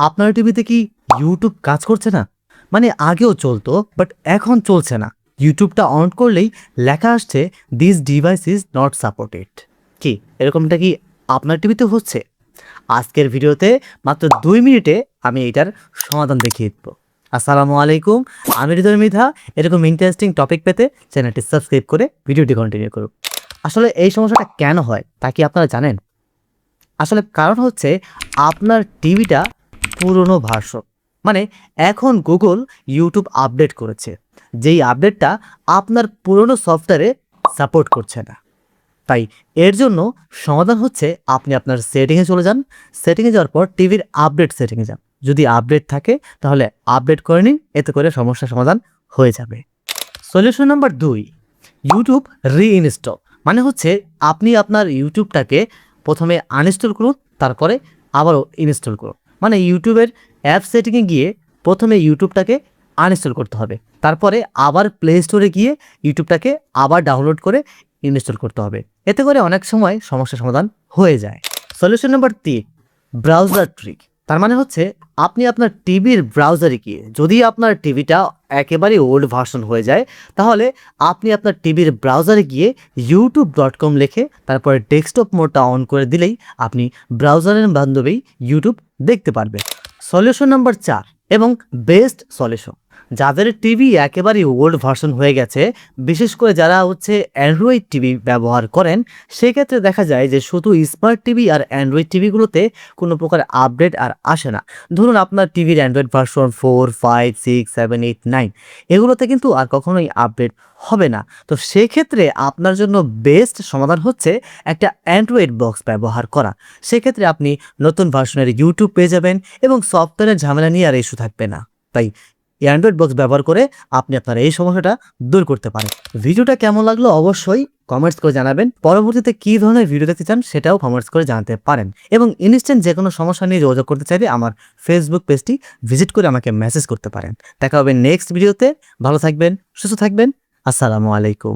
আপনার টিভিতে কি ইউটিউব কাজ করছে না? মানে আগেও চলতো বাট এখন চলছে না। ইউটিউবটা অন করলেই লেখা আসছে this device is not supported. কি এরকমটা কি আপনার টিভিতে হচ্ছে? আজকের ভিডিওতে মাত্র ২ মিনিটে আমি এটার সমাধান দেখিয়ে দেব। আসসালামু আলাইকুম, আমি হৃদয় মৃধা। এরকম ইন্টারেস্টিং টপিক পেতে চ্যানেলটি সাবস্ক্রাইব করে ভিডিওটি কন্টিনিউ করুন। আসলে এই সমস্যাটা কেন হয় তা কি আপনারা জানেন? আসলে কারণ হচ্ছে আপনার টিভিটা পুরনো ভার্সন। মানে এখন গুগল ইউটিউব আপডেট করেছে, যেই আপডেটটা আপনার পুরনো সফটওয়্যারে সাপোর্ট করছে না। তাই এর জন্য সমাধান হচ্ছে আপনি আপনার সেটিংয়ে চলে যান। সেটিংয়ে যাওয়ার পর টিভির আপডেট সেটিংয়ে যান। যদি আপডেট থাকে তাহলে আপডেট করে নিন, এতে করে সমস্যার সমাধান হয়ে যাবে। Solution number ২, YouTube reinstall. মানে হচ্ছে আপনি আপনার ইউটিউবটাকে প্রথমে আনইনস্টল করুন, তারপরে আবারও ইনস্টল করুন। মানে ইউটিউবের অ্যাপ সেটিংয়ে গিয়ে প্রথমে ইউটিউবটাকে আনইনস্টল করতে হবে, তারপরে আবার প্লে স্টোরে গিয়ে ইউটিউবটাকে আবার ডাউনলোড করে ইনস্টল করতে হবে। এতে করে অনেক সময় সমস্যার সমাধান হয়ে যায়। Solution number ৩, browser trick. তার মানে হচ্ছে আপনি আপনার টিভির ব্রাউজারে গিয়ে, যদি আপনার টিভিটা একেবারে ওল্ড ভার্সন হয়ে যায়, তাহলে আপনি আপনার টিভির ব্রাউজারে গিয়ে youtube.com লিখে তারপরে ডেস্কটপ মোডটা অন করে দিলেই আপনি ব্রাউজারের মাধ্যমেই ইউটিউব দেখতে পারবেন। সলিউশন নাম্বার ৪ এবং বেস্ট সলিউশন, যাদের টিভি একেবারে ওল্ড ভার্সন হয়ে গেছে, বিশেষ করে যারা অ্যান্ড্রয়েড টিভি ব্যবহার করেন, সেক্ষেত্রে দেখা যায় যে শুধু স্মার্ট টিভি আর অ্যান্ড্রয়েড টিভিগুলোতে কোনো প্রকার আপডেট আর আসে না। ধরুন আপনার টিভির অ্যান্ড্রয়েড ভার্সন 4, 5, 6, 7, 8, 9 এগুলোতে কিন্তু আর কখনোই আপডেট হবে না। তো সেক্ষেত্রে আপনার জন্য বেস্ট সমাধান হচ্ছে একটা অ্যান্ড্রয়েড বক্স ব্যবহার করা। সেক্ষেত্রে আপনি নতুন ভার্সনের ইউটিউব পেয়ে যাবেন এবং সফটওয়্যারের ঝামেলা নিয়ে আর ইস্যু থাকবে না। তাই অ্যান্ড্রয়েড বক্স ব্যবহার করে আপনি আপনার এই সমস্যাটা দূর করতে পারেন। ভিডিওটা কেমন লাগলো অবশ্যই কমেন্টস করে জানাবেন। পরবর্তীতে কী ধরনের ভিডিও দেখতে চান সেটাও কমেন্টস করে জানাতে পারেন। এবং ইনস্ট্যান্ট যে কোনো সমস্যা নিয়ে যোগাযোগ করতে চাইলে আমার ফেসবুক পেজটি ভিজিট করে আমাকে মেসেজ করতে পারেন। দেখা হবে নেক্সট ভিডিওতে। ভালো থাকবেন, সুস্থ থাকবেন। আসসালামু আলাইকুম।